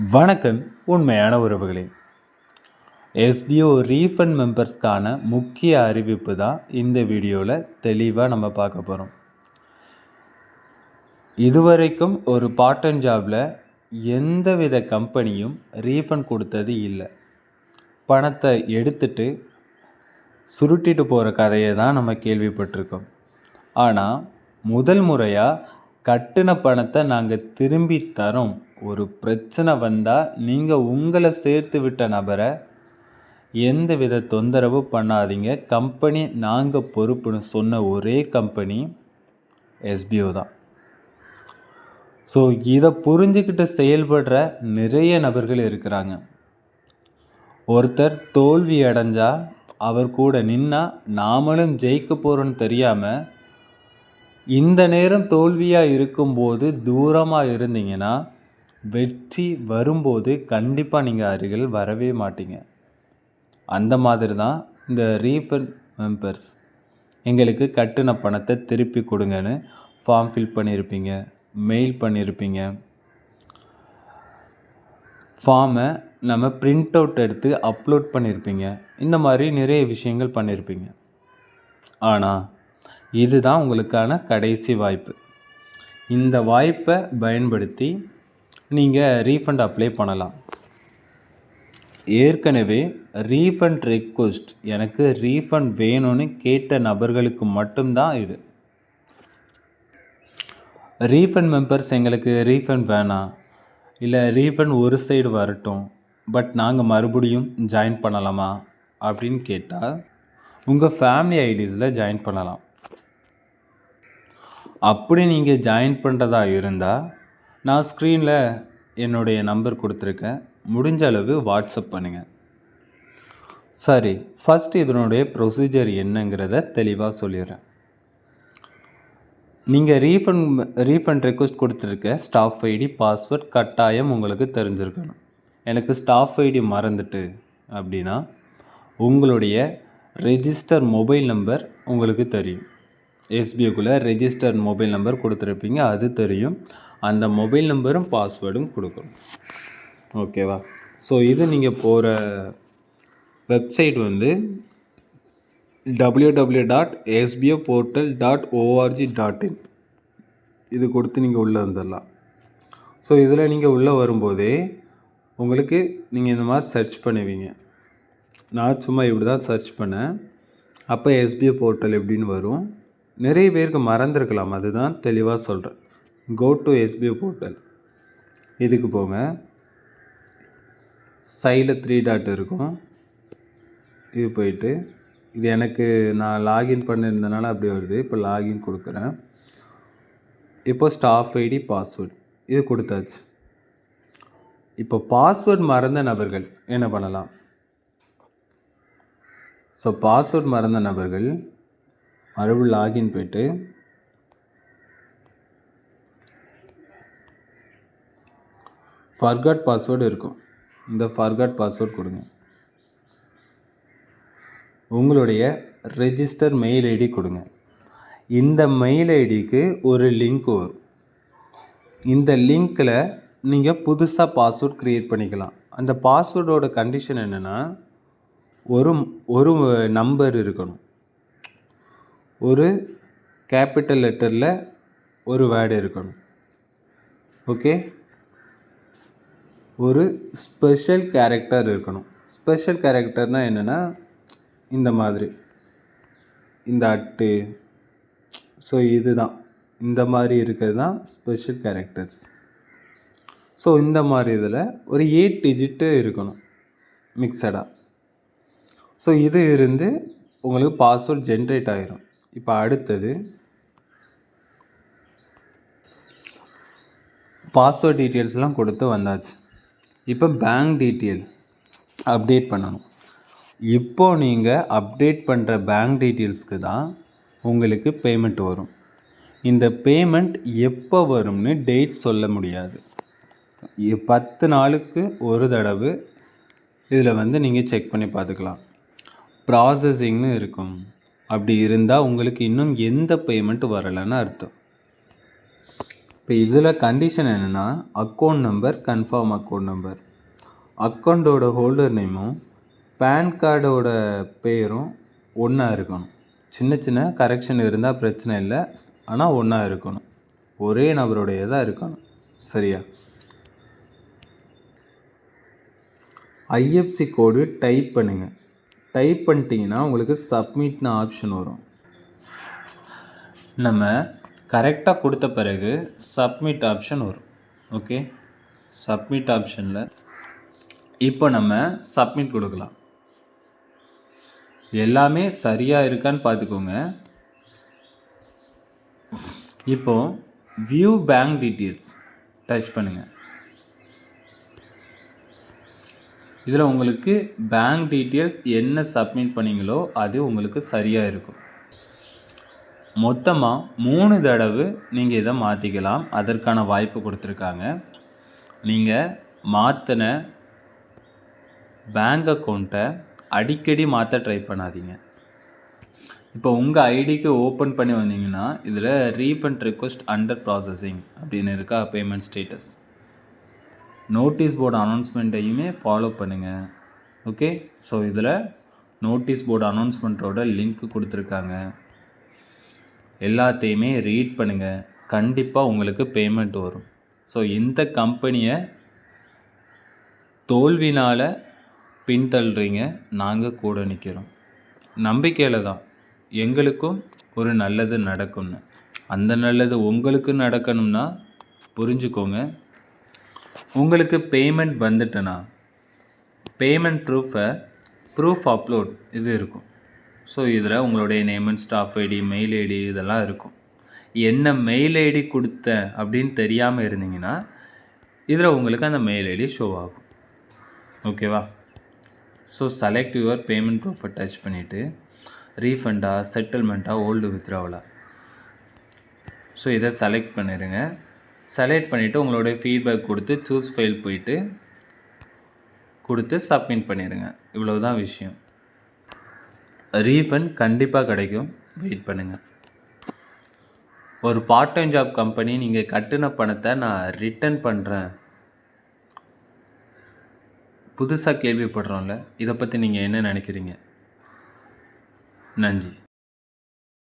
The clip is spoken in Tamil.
வணக்கம். உண்மையான உறவுகளே, எஸ்பிஓ ரீஃபண்ட் மெம்பர்ஸ்க்கான முக்கிய அறிவிப்பு தான் இந்த வீடியோவில் தெளிவாக நம்ம பார்க்க போகிறோம். இதுவரைக்கும் ஒரு பார்ட் டைம் ஜாபில் எந்தவித கம்பெனியும் ரீஃபண்ட் கொடுத்தது இல்லை. பணத்தை எடுத்துட்டு சுருட்டிட்டு போகிற கதையை தான் நம்ம கேள்விப்பட்டிருக்கோம். ஆனால் முதல் முறையாக கட்டின பணத்தை நாங்கள் திரும்பி தரோம், ஒரு பிரச்சனை வந்தால் நீங்கள் உங்களை சேர்த்து விட்ட நபரை எந்த வித தொந்தரவு பண்ணாதீங்க, கம்பெனி நாங்கள் பொறுப்புன்னு சொன்ன ஒரே கம்பெனி எஸ்பிஓ தான். ஸோ இதை புரிஞ்சுக்கிட்டு செயல்படுற நிறைய நபர்கள் இருக்கிறாங்க. ஒருத்தர் தோல்வி அடைஞ்சால் அவர் கூட நின்னா நாமளும் ஜெயிக்க போகிறோன்னு தெரியாமல் இந்த நேரம் தோல்வியாக இருக்கும்போது தூரமாக இருந்தீங்கன்னா வெற்றி வரும்போது கண்டிப்பாக நீங்கள் அருகில் வரவே மாட்டீங்க. அந்த மாதிரி தான் இந்த ரீஃபண்ட் மெம்பர்ஸ் எங்களுக்கு கட்டின பணத்தை திருப்பி கொடுங்கன்னு ஃபார்ம் ஃபில் பண்ணியிருப்பீங்க, மெயில் பண்ணியிருப்பீங்க, ஃபார்மை நம்ம பிரிண்ட் அவுட் எடுத்து அப்லோட் பண்ணியிருப்பீங்க, இந்த மாதிரி நிறைய விஷயங்கள் பண்ணியிருப்பீங்க. ஆனால் இதுதான் உங்களுக்கான கடைசி வாய்ப்பு. இந்த வாய்ப்பை பயன்படுத்தி நீங்கள் ரீஃபண்ட் அப்ளை பண்ணலாம். ஏற்கனவே ரீஃபண்ட் ரெக்வெஸ்ட், எனக்கு ரீஃபண்ட் வேணும்னு கேட்ட நபர்களுக்கு மட்டும்தான் இது. ரீஃபண்ட் மெம்பர்ஸ் எங்களுக்கு ரீஃபண்ட் வேணாம், இல்லை ரீஃபண்ட் ஒரு சைடு வரட்டும், பட் நாங்கள் மறுபடியும் ஜாயின் பண்ணலாமா அப்படின்னு கேட்டால் உங்கள் ஃபேமிலி ஐடிஸில் ஜாயின் பண்ணலாம். அப்படி நீங்கள் ஜாயின் பண்ணுறதா இருந்தால் நான் ஸ்க்ரீனில் என்னுடைய நம்பர் கொடுத்துருக்கேன், முடிஞ்ச அளவு வாட்ஸ்அப் பண்ணுங்கள். சரி, ஃபஸ்ட்டு இதனுடைய ப்ரொசீஜர் என்னங்கிறத தெளிவாக சொல்லிடுறேன். நீங்கள் ரீஃபண்ட் ரெக்வெஸ்ட் கொடுத்துருக்க ஸ்டாஃப் ஐடி பாஸ்வேர்ட் கட்டாயம் உங்களுக்கு தெரிஞ்சிருக்கணும். எனக்கு ஸ்டாஃப் ஐடி மறந்துட்டு அப்படின்னா உங்களுடைய ரெஜிஸ்டர் மொபைல் நம்பர் உங்களுக்கு தெரியும். எஸ்பிஓக்குள்ளே ரெஜிஸ்டர் மொபைல் நம்பர் கொடுத்துருப்பீங்க, அது தெரியும். அந்த மொபைல் நம்பரும் பாஸ்வேர்டும் கொடுக்கணும். ஓகேவா? ஸோ இது நீங்கள் போகிற வெப்சைட் வந்து www.sboportal.org.in. இது கொடுத்து நீங்கள் உள்ளே வந்துடலாம். ஸோ இதில் நீங்கள் உள்ளே வரும்போதே உங்களுக்கு நீங்கள் இந்த மாதிரி சர்ச் பண்ணுவீங்க. நான் சும்மா இப்படி தான் சர்ச் பண்ணேன். அப்போ எஸ்பிஓ போர்ட்டல் எப்படின்னு வரும். நிறைய பேருக்கு மறந்துருக்கலாம், அதுதான் தெளிவாக சொல்கிறேன். கோ டு எஸ்பிஓ போர்ட்டல், இதுக்கு போங்க. சைடில் 3 டாட் இருக்கும், இது போயிட்டு இது எனக்கு நான் லாகின் பண்ணியிருந்தனால அப்படி வருது. இப்போ லாகின் கொடுக்குறேன். இப்போ ஸ்டாஃப் ஐடி பாஸ்வேர்டு இது கொடுத்தாச்சு. இப்போ பாஸ்வேர்டு மறந்த நபர்கள் என்ன பண்ணலாம்? ஸோ பாஸ்வேர்டு மறந்த நபர்கள் மறுபடியும் லாகின் போய்ட்டு ஃபர்காட் பாஸ்வேர்டு இருக்கும், இந்த ஃபர்காட் பாஸ்வேர்டு கொடுங்க. உங்களுடைய ரெஜிஸ்டர் மெயில் ஐடி கொடுங்க. இந்த மெயில் ஐடிக்கு ஒரு லிங்க் வரும். இந்த லிங்க்கில் நீங்கள் புதுசாக பாஸ்வேர்ட் க்ரியேட் பண்ணிக்கலாம். அந்த பாஸ்வேர்டோட கண்டிஷன் என்னென்னா ஒரு நம்பர் இருக்கணும், ஒரு கேபிட்டல் லெட்டரில் ஒரு வேர்டு இருக்கணும். ஓகே, ஒரு ஸ்பெஷல் கேரக்டர் இருக்கணும். ஸ்பெஷல் கேரக்டர்னால் என்னென்னா இந்த மாதிரி, இந்த அட்டு, ஸோ இதுதான், இந்த மாதிரி இருக்கிறது தான் ஸ்பெஷல் கேரக்டர்ஸ். ஸோ இந்த மாதிரி இதில் ஒரு 8 டிஜிட்டு இருக்கணும் மிக்சடாக. ஸோ இது இருந்து உங்களுக்கு பாஸ்வேர்ட் ஜென்ரேட் ஆகிரும். இப்போ அடுத்தது பாஸ்வேர்ட் டீட்டெயில்ஸ்லாம் கொடுத்து வந்தாச்சு. இப்போ பேங்க் டீட்டெயில் அப்டேட் பண்ணணும். இப்போது நீங்கள் அப்டேட் பண்ணுற பேங்க் டீட்டெயில்ஸ்க்கு தான் உங்களுக்கு பேமெண்ட் வரும். இந்த பேமெண்ட் எப்போ வரும்னு டேட் சொல்ல முடியாது. 10 நாளுக்கு ஒரு தடவை இதில் வந்து நீங்கள் செக் பண்ணி பார்த்துக்கலாம். ப்ராசஸிங்னு இருக்கும். அப்படி இருந்தால் உங்களுக்கு இன்னும் எந்த பேமெண்ட் வரலைன்னு அர்த்தம். இப்போ இதில் கண்டிஷன் என்னென்னா account number confirm account number, அக்கௌண்ட்டோட ஹோல்டர் நேமும் பேன் கார்டோட பேரும் ஒன்றா இருக்கணும். சின்ன சின்ன கரெக்ஷன் இருந்தால் பிரச்சனை இல்லை, ஆனால் ஒன்றா இருக்கணும், ஒரே நபருடையதாக இருக்கணும். சரியா? ஐஎஃப்சி கோடு டைப் பண்ணுங்கள். டைப் பண்ணிட்டீங்கன்னா உங்களுக்கு சப்மிட்னு ஆப்ஷன் வரும். நம்ம கரெக்டாக கொடுத்த பிறகு சப்மிட் ஆப்ஷன் வரும். ஓகே, சப்மிட் ஆப்ஷனில் இப்போ நம்ம சப்மிட் கொடுக்கலாம். எல்லாமே சரியாக இருக்கான்னு பார்த்துக்கோங்க. இப்போது வியூ பேங்க் டீட்டெயில்ஸ் டச் பண்ணுங்கள். இதில் உங்களுக்கு பேங்க் டீட்டெயில்ஸ் என்ன சப்மிட் பண்ணிங்களோ அது உங்களுக்கு சரியாக இருக்கும். மொத்தமாக 3 தடவை நீங்கள் இதை மாற்றிக்கலாம், அதற்கான வாய்ப்பு கொடுத்துருக்காங்க. நீங்கள் மாற்றின பேங்க் அக்கௌண்ட்டை அடிக்கடி மாற்ற ட்ரை பண்ணாதீங்க. இப்போ உங்கள் ஐடிக்கு ஓப்பன் பண்ணி வந்தீங்கன்னா இதில் ரீஃபண்ட் ரிக்வெஸ்ட் அண்டர் ப்ராசஸிங் அப்படின்னு இருக்கா பேமெண்ட் ஸ்டேட்டஸ். நோட்டீஸ் போர்டு அனௌன்ஸ்மெண்ட்டையுமே ஃபாலோ பண்ணுங்கள். ஓகே, ஸோ இதில் நோட்டீஸ் போர்டு அனௌன்ஸ்மெண்ட்டோட லிங்க் கொடுத்துருக்காங்க. எல்லாத்தையுமே ரீட் பண்ணுங்கள், கண்டிப்பாக உங்களுக்கு பேமெண்ட் வரும். ஸோ இந்த கம்பெனியை தோல்வினால் பின்தள்ளுறீங்க, நாங்கள் கூட நிற்கிறோம். நம்பிக்கையில் தான் எங்களுக்கும் ஒரு நல்லது நடக்கும்னு. அந்த நல்லது உங்களுக்கு நடக்கணும்னா புரிஞ்சுக்கோங்க. உங்களுக்கு பேமெண்ட் வந்துட்டுனா பேமெண்ட் ப்ரூஃப் அப்லோட் இது இருக்கும். ஸோ இதில் உங்களுடைய name and staff ID, mail ID இதெல்லாம் இருக்கும். என்ன மெயில் ஐடி கொடுத்தேன் அப்படின்னு தெரியாமல் இருந்தீங்கன்னா இதில் உங்களுக்கு அந்த மெயில் ஐடி ஷோ ஆகும். ஓகேவா? ஸோ செலக்ட் யுவர் பேமெண்ட் ப்ரூஃபை டச் பண்ணிவிட்டு ரீஃபண்டா, செட்டில்மெண்ட்டாக, ஓல்டு வித்ட்ராவலா, ஸோ இதை செலக்ட் பண்ணிடுங்க. செலக்ட் பண்ணிவிட்டு உங்களுடைய ஃபீட்பேக் கொடுத்து சூஸ் ஃபைல் போயிட்டு கொடுத்து சப்மிட் பண்ணிடுங்க. இவ்வளவு தான் விஷயம். ரீஃபண்ட் கண்டிப்பாக கிடைக்கும், வெயிட் பண்ணுங்கள். ஒரு பார்ட் டைம் ஜாப் கம்பெனி நீங்கள் கட்டின பணத்தை நான் ரிட்டர்ன் பண்ணுறேன், புதுசாக கேள்விப்படுறோம்ல, இதை பற்றி நீங்கள் என்ன நினைக்கிறீங்க? நன்றி.